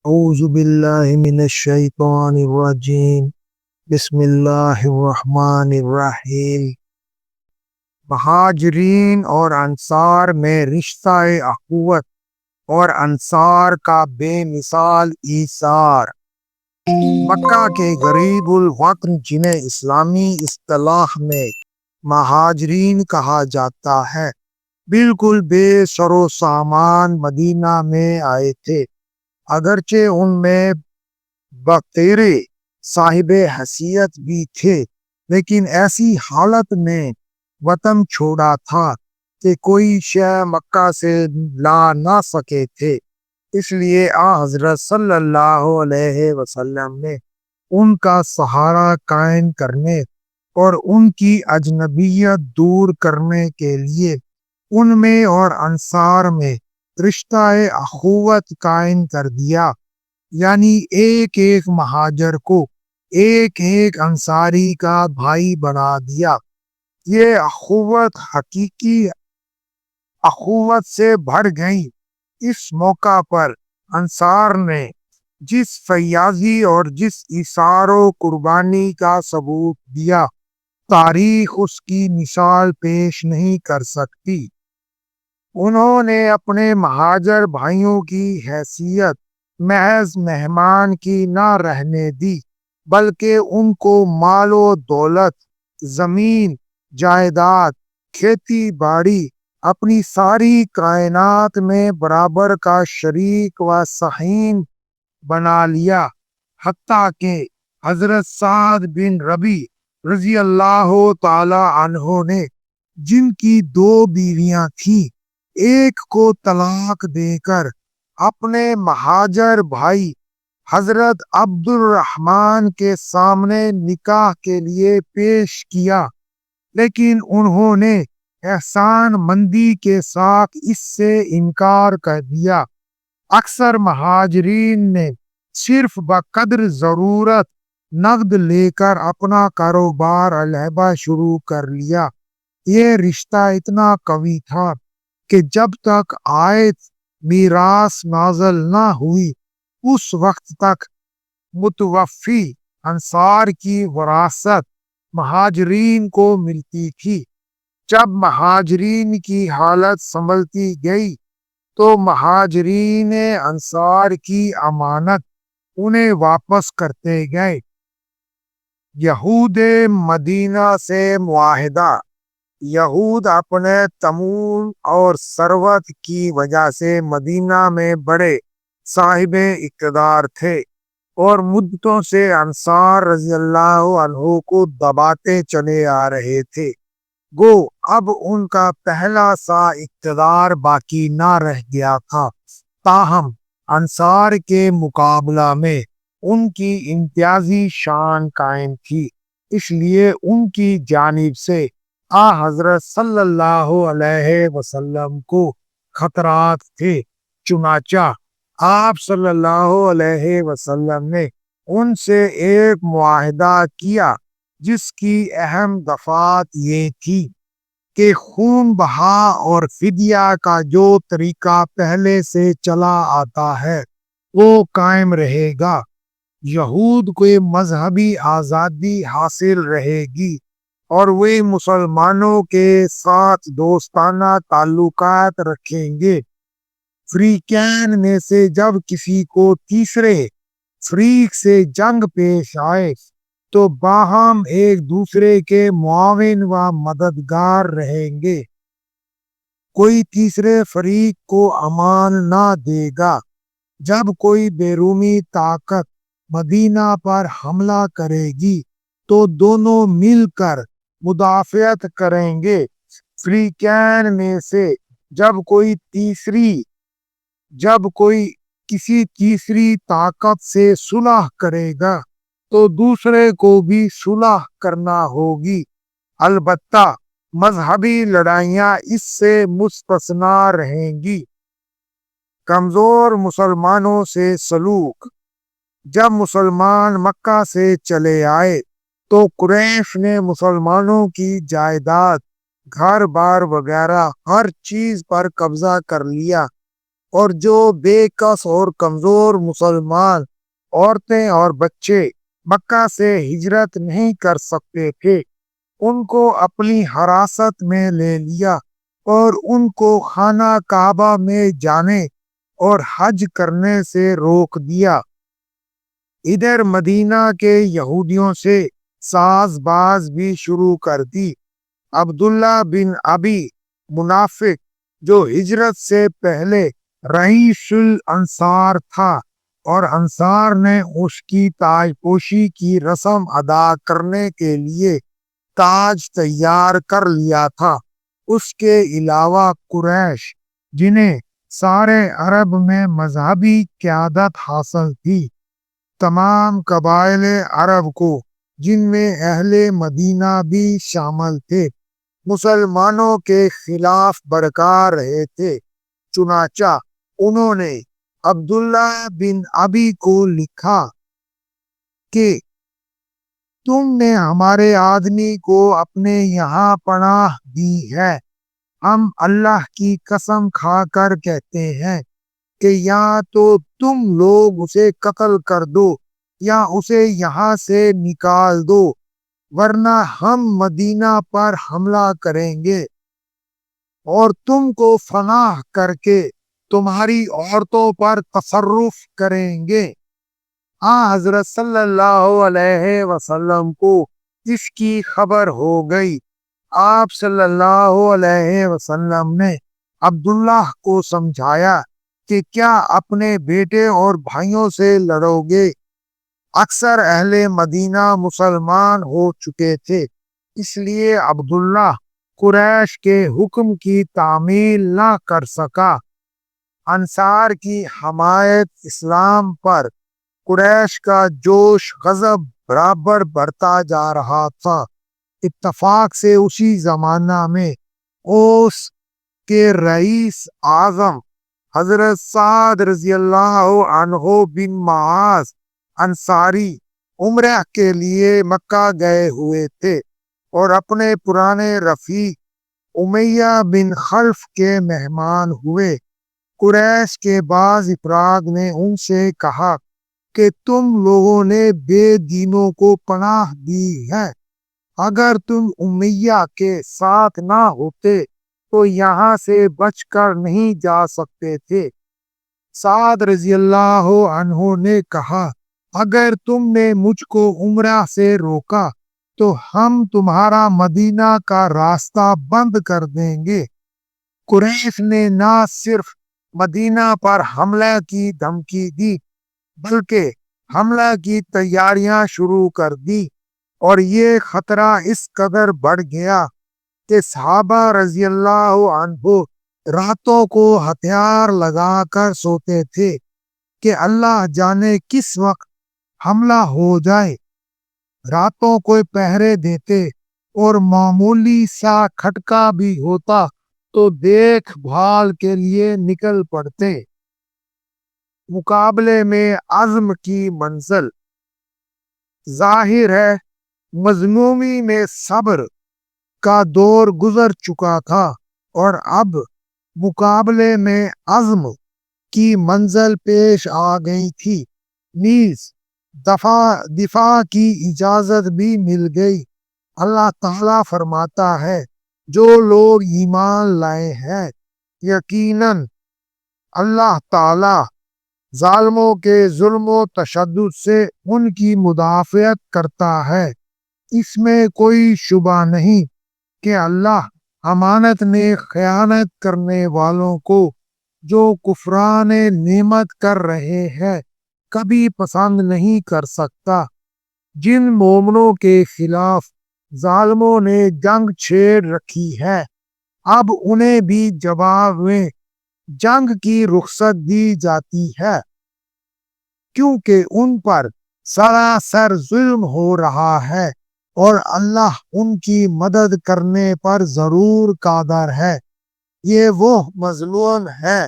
اعوذ باللہ من الشیطان الرجیم بسم اللہ الرحمن الرحیم۔ مہاجرین اور انصار میں رشتہ اخوت اور انصار کا بے مثال ایثار۔ مکہ کے غریب الوطن جنہیں اسلامی اصطلاح میں مہاجرین کہا جاتا ہے، بالکل بے سر و سامان مدینہ میں آئے تھے، اگرچہ ان میں بغیر صاحب حیثیت بھی تھے، لیکن ایسی حالت میں وطن چھوڑا تھا کہ کوئی شے مکہ سے لا نہ سکے تھے۔ اس لیے حضرت صلی اللہ علیہ وسلم نے ان کا سہارا قائم کرنے اور ان کی اجنبیت دور کرنے کے لیے ان میں اور انصار میں رشتہ اخوت قائم کر دیا، یعنی ایک ایک مہاجر کو ایک ایک انصاری کا بھائی بنا دیا۔ یہ اخوت حقیقی اخوت سے بڑھ گئی۔ اس موقع پر انصار نے جس فیاضی اور جس ایثار و قربانی کا ثبوت دیا، تاریخ اس کی مثال پیش نہیں کر سکتی۔ انہوں نے اپنے مہاجر بھائیوں کی حیثیت محض مہمان کی نہ رہنے دی، بلکہ ان کو مال و دولت، زمین جائیداد، کھیتی باڑی، اپنی ساری کائنات میں برابر کا شریک و سہیم بنا لیا۔ حتیٰ کہ حضرت سعد بن ربیع رضی اللہ تعالی عنہ نے، جن کی 2 بیویاں تھیں، ایک کو طلاق دے کر اپنے مہاجر بھائی حضرت عبد الرحمن کے سامنے نکاح کے لیے پیش کیا، لیکن انہوں نے احسان مندی کے ساتھ اس سے انکار کر دیا۔ اکثر مہاجرین نے صرف بقدر ضرورت نقد لے کر اپنا کاروبار علیحدہ شروع کر لیا۔ یہ رشتہ اتنا قوی تھا کہ جب تک آیت میراث نازل نہ ہوئی، اس وقت تک متوفی انصار کی وراثت مہاجرین کو ملتی تھی۔ جب مہاجرین کی حالت سنبھلتی گئی تو مہاجرین انصار کی امانت انہیں واپس کرتے گئے۔ یہود مدینہ سے معاہدہ۔ یہود اپنے تمول اور ثروت کی وجہ سے مدینہ میں بڑے صاحب اقتدار تھے اور مدتوں سے انصار رضی اللہ عنہ کو دباتے چلے آ رہے تھے۔ گو اب ان کا پہلا سا اقتدار باقی نہ رہ گیا تھا، تاہم انصار کے مقابلہ میں ان کی امتیازی شان قائم تھی۔ اس لیے ان کی جانب سے حضرت صلی اللہ علیہ وسلم کو خطرات تھے، چنانچہ آپ صلی اللہ علیہ وسلم نے ان سے ایک معاہدہ کیا، جس کی اہم دفعات یہ تھی کہ خون بہا اور فدیہ کا جو طریقہ پہلے سے چلا آتا ہے وہ قائم رہے گا، یہود کو مذہبی آزادی حاصل رہے گی، اور وہ مسلمانوں کے ساتھ دوستانہ تعلقات رکھیں گے۔ فریقین میں سے جب کسی کو تیسرے فریق سے جنگ پیش آئے تو باہم ایک دوسرے کے معاون و مددگار رہیں گے۔ کوئی تیسرے فریق کو امان نہ دے گا۔ جب کوئی بیرونی طاقت مدینہ پر حملہ کرے گی تو دونوں مل کر مدافعت کریں گے۔ فریقین میں سے جب کوئی کسی تیسری طاقت سے صلح کرے گا تو دوسرے کو بھی صلح کرنا ہوگی، البتہ مذہبی لڑائیاں اس سے مستثنی رہیں گی۔ کمزور مسلمانوں سے سلوک۔ جب مسلمان مکہ سے چلے آئے تو قریش نے مسلمانوں کی جائیداد، گھر بار وغیرہ ہر چیز پر قبضہ کر لیا اور جو بے کس اور کمزور مسلمان عورتیں اور بچے مکہ سے ہجرت نہیں کر سکتے تھے، ان کو اپنی حراست میں لے لیا اور ان کو خانہ کعبہ میں جانے اور حج کرنے سے روک دیا۔ ادھر مدینہ کے یہودیوں سے ساز باز بھی شروع کر دی۔ عبداللہ بن ابی منافق جو ہجرت سے پہلے رئیس الانصار تھا اور انصار نے اس کی تاج پوشی کی رسم ادا کرنے کے لیے تاج تیار کر لیا تھا، اس کے علاوہ قریش جنہیں سارے عرب میں مذہبی قیادت حاصل تھی، تمام قبائل عرب کو جن میں اہل مدینہ بھی شامل تھے، مسلمانوں کے خلاف بھڑکا رہے تھے۔ چنانچہ انہوں نے عبداللہ بن ابی کو لکھا کہ تم نے ہمارے آدمی کو اپنے یہاں پناہ دی ہے، ہم اللہ کی قسم کھا کر کہتے ہیں کہ یا تو تم لوگ اسے قتل کر دو یا اسے یہاں سے نکال دو، ورنہ ہم مدینہ پر حملہ کریں گے اور تم کو فناہ کر کے تمہاری عورتوں پر تصرف کریں گے۔ حضرت صلی اللہ علیہ وسلم کو اس کی خبر ہو گئی۔ آپ صلی اللہ علیہ وسلم نے عبداللہ کو سمجھایا کہ کیا اپنے بیٹے اور بھائیوں سے لڑو گے؟ اکثر اہل مدینہ مسلمان ہو چکے تھے، اس لیے عبداللہ قریش کے حکم کی تعمیل نہ کر سکا۔ انصار کی حمایت اسلام پر قریش کا جوش غضب برابر بڑھتا جا رہا تھا۔ اتفاق سے اسی زمانہ میں اوس کے رئیس اعظم حضرت سعد رضی اللہ عنہ بن معاذ انصاری عمرہ کے لیے مکہ گئے ہوئے تھے اور اپنے پرانے رفیق امیہ بن خلف کے مہمان ہوئے۔ قریش کے بعض افراد نے ان سے کہا کہ تم لوگوں نے بے دینوں کو پناہ دی ہے، اگر تم امیہ کے ساتھ نہ ہوتے تو یہاں سے بچ کر نہیں جا سکتے تھے۔ سعد رضی اللہ عنہ نے کہا اگر تم نے مجھ کو عمرہ سے روکا تو ہم تمہارا مدینہ کا راستہ بند کر دیں گے۔ قریش نے نہ صرف مدینہ پر حملہ کی دھمکی دی بلکہ حملہ کی تیاریاں شروع کر دی، اور یہ خطرہ اس قدر بڑھ گیا کہ صحابہ رضی اللہ عنہ راتوں کو ہتھیار لگا کر سوتے تھے کہ اللہ جانے کس وقت حملہ ہو جائے۔ راتوں کو پہرے دیتے اور معمولی سا کھٹکا بھی ہوتا تو دیکھ بھال کے لیے نکل پڑتے۔ مقابلے میں عزم کی منزل ظاہر ہے مظلومی میں صبر کا دور گزر چکا تھا اور اب مقابلے میں عزم کی منزل پیش آ گئی تھی، نیز دفاع کی اجازت بھی مل گئی۔ اللہ تعالیٰ فرماتا ہے جو لوگ ایمان لائے ہیں یقیناً اللہ تعالیٰ ظالموں کے ظلم و تشدد سے ان کی مدافعت کرتا ہے۔ اس میں کوئی شبہ نہیں کہ اللہ امانت میں خیانت کرنے والوں کو جو کفران نعمت کر رہے ہیں کبھی پسند نہیں کر سکتا۔ جن مومنوں کے خلاف ظالموں نے جنگ چھیڑ رکھی ہے اب انہیں بھی جواب میں جنگ کی رخصت دی جاتی ہے، کیونکہ ان پر سراسر ظلم ہو رہا ہے اور اللہ ان کی مدد کرنے پر ضرور قادر ہے۔ یہ وہ مظلوم ہے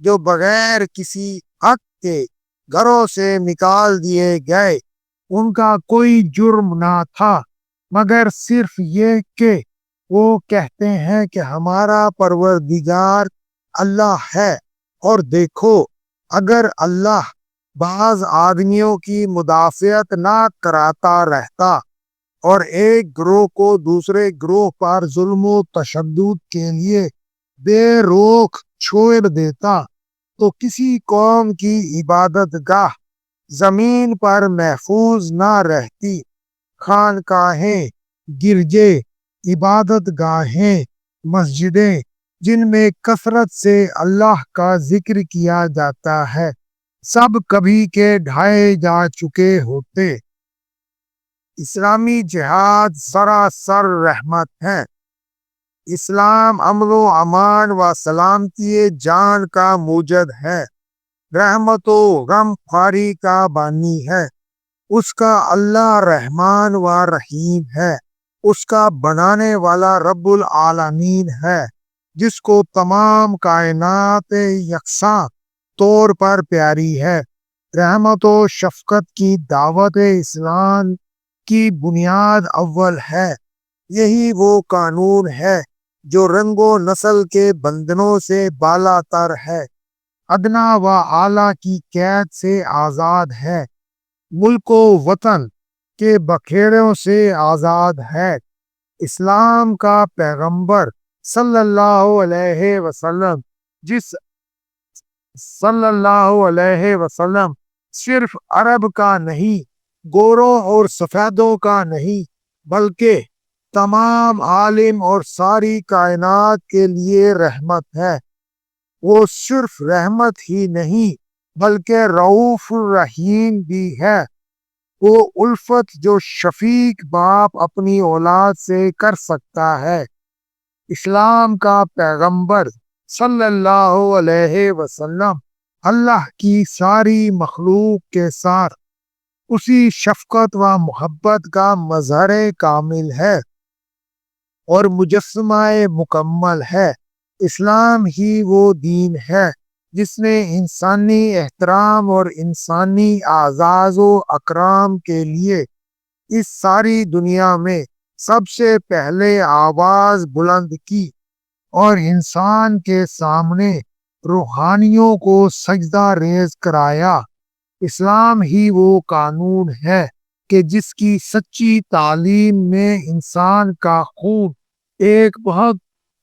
جو بغیر کسی حق کے گھروں سے نکال دیے گئے، ان کا کوئی جرم نہ تھا مگر صرف یہ کہ وہ کہتے ہیں کہ ہمارا پروردگار اللہ ہے اور دیکھو اگر اللہ بعض آدمیوں کی مدافعت نہ کراتا رہتا اور ایک گروہ کو دوسرے گروہ پر ظلم و تشدد کے لیے بے روک چھوڑ دیتا تو کسی قوم کی عبادت گاہ زمین پر محفوظ نہ رہتی۔ خانقاہیں، گرجے، عبادت گاہیں، مسجدیں جن میں کثرت سے اللہ کا ذکر کیا جاتا ہے سب کبھی کے ڈھائے جا چکے ہوتے۔ اسلامی جہاد سراسر رحمت ہے۔ اسلام امن و امان و سلامتی جان کا موجد ہے، رحمت و غم خواری کا بانی ہے۔ اس کا اللہ رحمان و رحیم ہے، اس کا بنانے والا رب العالمین ہے جس کو تمام کائنات یکساں طور پر پیاری ہے۔ رحمت و شفقت کی دعوت اسلام کی بنیاد اول ہے۔ یہی وہ قانون ہے جو رنگ و نسل کے بندنوں سے بالا تر ہے، ادنا و اعلیٰ کی قید سے آزاد ہے، ملک و وطن کے بکھیڑوں سے آزاد ہے۔ اسلام کا پیغمبر صلی اللہ علیہ وسلم صرف عرب کا نہیں، گوروں اور سفیدوں کا نہیں، بلکہ تمام عالم اور ساری کائنات کے لیے رحمت ہے۔ وہ صرف رحمت ہی نہیں بلکہ رؤوف الرحیم بھی ہے۔ وہ الفت جو شفیق باپ اپنی اولاد سے کر سکتا ہے۔ اسلام کا پیغمبر صلی اللہ علیہ وسلم اللہ کی ساری مخلوق کے ساتھ اسی شفقت و محبت کا مظہر کامل ہے اور مجسمہ مکمل ہے۔ اسلام ہی وہ دین ہے جس نے انسانی احترام اور انسانی اعزاز و اکرام کے لیے اس ساری دنیا میں سب سے پہلے آواز بلند کی اور انسان کے سامنے روحانیوں کو سجدہ ریز کرایا۔ اسلام ہی وہ قانون ہے کہ جس کی سچی تعلیم میں انسان کا خون ایک بہت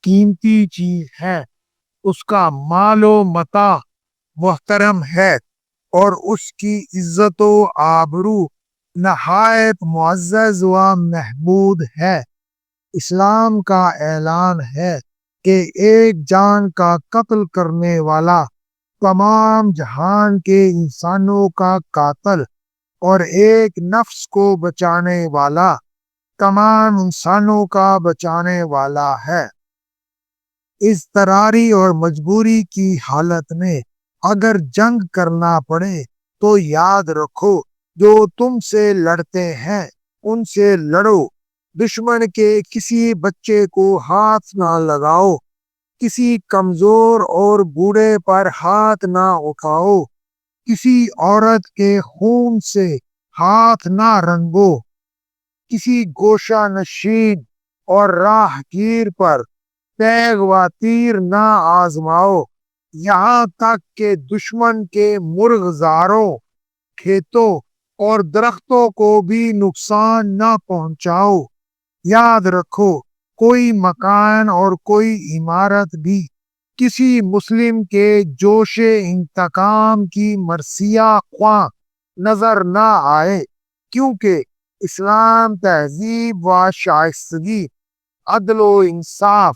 قیمتی چیز ہے، اس کا مال و متاع محترم ہے اور اس کی عزت و آبرو نہایت معزز و محمود ہے۔ اسلام کا اعلان ہے کہ ایک جان کا قتل کرنے والا تمام جہان کے انسانوں کا قاتل اور ایک نفس کو بچانے والا تمام انسانوں کا بچانے والا ہے۔ اضطراری اور مجبوری کی حالت میں اگر جنگ کرنا پڑے تو یاد رکھو جو تم سے لڑتے ہیں ان سے لڑو، دشمن کے کسی بچے کو ہاتھ نہ لگاؤ، کسی کمزور اور بوڑھے پر ہاتھ نہ اٹھاؤ، کسی عورت کے خون سے ہاتھ نہ رنگو، کسی گوشہ نشین اور راہ گیر پر تیغ و تیر نہ آزماؤ، یہاں تک کہ دشمن کے مرغزاروں، کھیتوں اور درختوں کو بھی نقصان نہ پہنچاؤ۔ یاد رکھو کوئی مکان اور کوئی عمارت بھی کسی مسلم کے جوش انتقام کی مرثیہ خواہ نظر نہ آئے، کیونکہ اسلام تہذیب و شائستگی، عدل و انصاف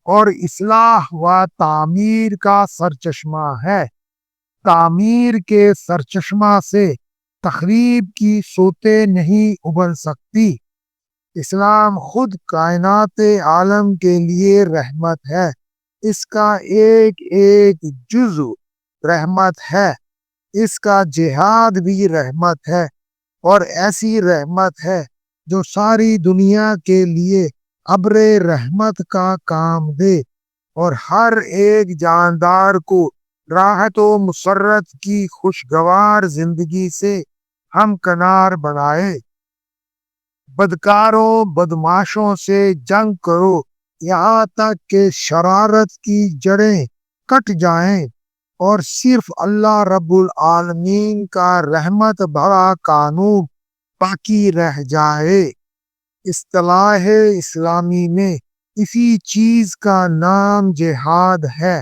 اور اصلاح و تعمیر کا سرچشمہ ہے۔ تعمیر کے سرچشمہ سے تخریب کی صوتیں نہیں ابل سکتی۔ اسلام خود کائنات عالم کے لیے رحمت ہے، اس کا ایک ایک جزو رحمت ہے، اس کا جہاد بھی رحمت ہے اور ایسی رحمت ہے جو ساری دنیا کے لیے ابر رحمت کا کام دے اور ہر ایک جاندار کو راحت و مسرت کی خوشگوار زندگی سے ہمکنار بنائے۔ بدکاروں بدماشوں سے جنگ کرو یہاں تک کہ شرارت کی جڑیں کٹ جائیں اور صرف اللہ رب العالمین کا رحمت بھرا قانون باقی رہ جائے۔ اصطلاح اسلامی میں اسی چیز کا نام جہاد ہے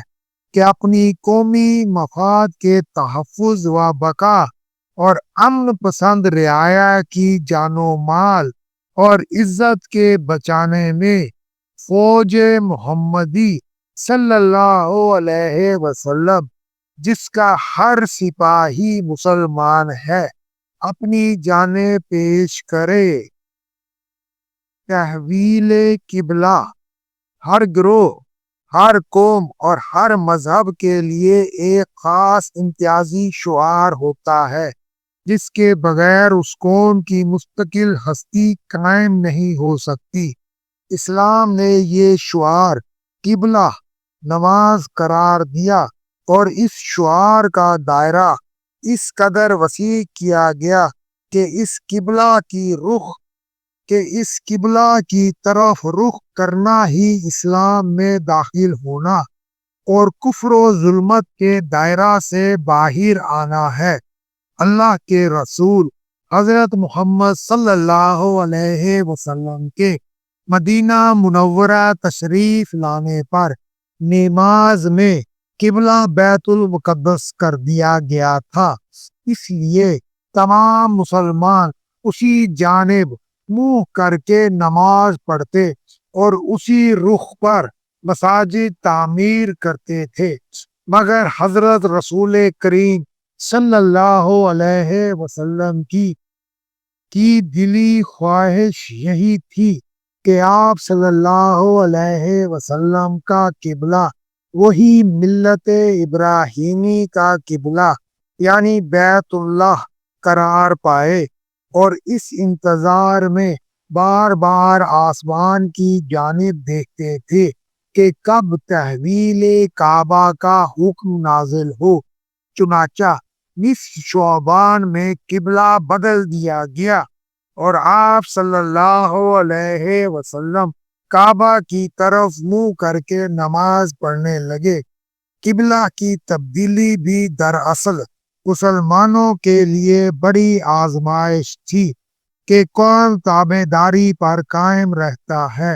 کہ اپنی قومی مفاد کے تحفظ و بقا اور امن پسند رعایا کی جان و مال اور عزت کے بچانے میں فوج محمدی صلی اللہ علیہ وسلم، جس کا ہر سپاہی مسلمان ہے، اپنی جانیں پیش کرے۔ تحویل قبلہ ہر گروہ، ہر قوم اور ہر مذہب کے لیے ایک خاص امتیازی شعار ہوتا ہے جس کے بغیر اس قوم کی مستقل ہستی قائم نہیں ہو سکتی۔ اسلام نے یہ شعار قبلہ نماز قرار دیا، اور اس شعار کا دائرہ اس قدر وسیع کیا گیا کہ اس قبلہ کی طرف رخ کرنا ہی اسلام میں داخل ہونا اور کفر و ظلمت کے دائرہ سے باہر آنا ہے۔ اللہ کے رسول حضرت محمد صلی اللہ علیہ وسلم کے مدینہ منورہ تشریف لانے پر نماز میں قبلہ بیت المقدس کر دیا گیا تھا، اس لیے تمام مسلمان اسی جانب منہ کر کے نماز پڑھتے اور اسی رخ پر مساجد تعمیر کرتے تھے، مگر حضرت رسول کریم صلی اللہ علیہ وسلم کی دلی خواہش یہی تھی کہ آپ صلی اللہ علیہ وسلم کا قبلہ وہی ملت ابراہیمی کا قبلہ یعنی بیت اللہ قرار پائے، اور اس انتظار میں بار بار آسمان کی جانب دیکھتے تھے کہ کب تحویل کعبہ کا حکم نازل ہو۔ چنانچہ نصف شعبان میں قبلہ بدل دیا گیا اور آپ صلی اللہ علیہ وسلم کعبہ کی طرف منہ کر کے نماز پڑھنے لگے۔ قبلہ کی تبدیلی بھی دراصل مسلمانوں کے لیے بڑی آزمائش تھی کہ کون تابع داری پر قائم رہتا ہے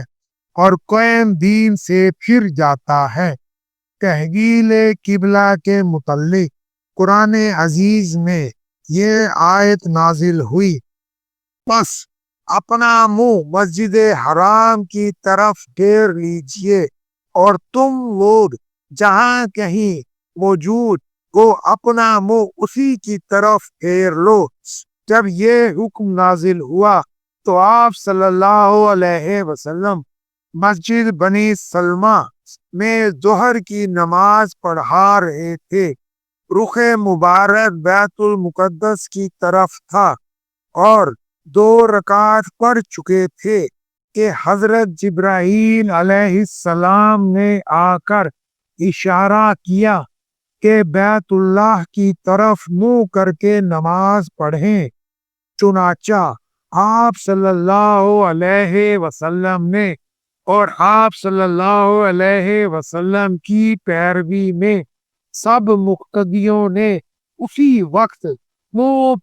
اور کون دین سے پھر جاتا ہے۔ تحویل قبلہ کے متعلق قرآن عزیز میں یہ آیت نازل ہوئی، بس اپنا منہ مسجد حرام کی طرف پھیر لیجئے اور تم لوگ جہاں کہیں موجود ہو اپنا منہ اسی کی طرف پھیر لو۔ جب یہ حکم نازل ہوا تو آپ صلی اللہ علیہ وسلم مسجد بنی سلمہ میں ظہر کی نماز پڑھا رہے تھے۔ رخ مبارک بیت المقدس کی طرف تھا اور 2 رکعت پڑھ چکے تھے کہ حضرت جبرائیل علیہ السلام نے آ کر اشارہ کیا کہ بیت اللہ کی طرف منہ کر کے نماز پڑھیں۔ چنانچہ آپ صلی اللہ علیہ وسلم نے اور آپ صلی اللہ علیہ وسلم کی پیروی میں سب مقتدیوں نے اسی وقت منہ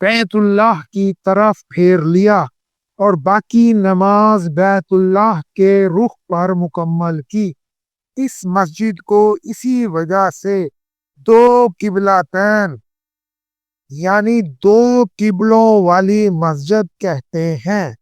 بیت اللہ کی طرف پھیر لیا اور باقی نماز بیت اللہ کے رخ پر مکمل کی۔ اس مسجد کو اسی وجہ سے 2 قبلتین یعنی 2 قبلوں والی مسجد کہتے ہیں۔